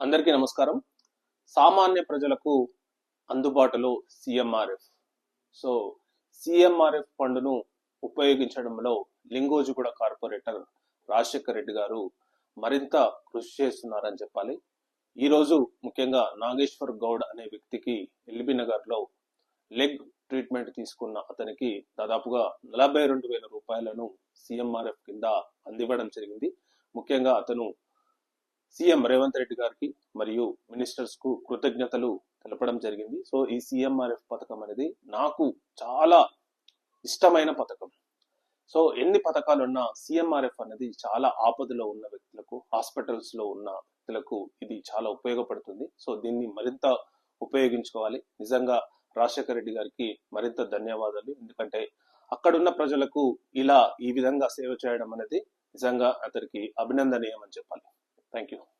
అందరికీ నమస్కారం. సామాన్య ప్రజలకు అందుబాటులో సిఎంఆర్ఎఫ్. సో సిఎంఆర్ఎఫ్ ఫండ్ను ఉపయోగించడంలో లింగోజిగూడ కార్పొరేటర్ రాజశేఖర్ రెడ్డి గారు మరింత కృషి చేస్తున్నారని చెప్పాలి. ఈరోజు ముఖ్యంగా నాగేశ్వర్ గౌడ్ అనే వ్యక్తికి ఎల్బీ నగర్లో లెగ్ ట్రీట్మెంట్ తీసుకున్న అతనికి దాదాపుగా 42,000 రూపాయలను సిఎంఆర్ఎఫ్ కింద అందివ్వడం జరిగింది. ముఖ్యంగా అతను సీఎం రేవంత్ రెడ్డి గారికి మరియు మినిస్టర్స్ కు కృతజ్ఞతలు తెలపడం జరిగింది. సో ఈ సిఎంఆర్ఎఫ్ పథకం అనేది నాకు చాలా ఇష్టమైన పథకం. సో ఎన్ని పథకాలున్నా సిఎంఆర్ఎఫ్ అనేది చాలా ఆపదలో ఉన్న వ్యక్తులకు, హాస్పిటల్స్ లో ఉన్న వ్యక్తులకు ఇది చాలా ఉపయోగపడుతుంది. సో దీన్ని మరింత ఉపయోగించుకోవాలి. నిజంగా రాజశేఖర్ రెడ్డి గారికి మరింత ధన్యవాదాలు. ఎందుకంటే అక్కడున్న ప్రజలకు ఈ విధంగా సేవ చేయడం అనేది నిజంగా అతనికి అభినందనీయం అని చెప్పాలి. Thank you.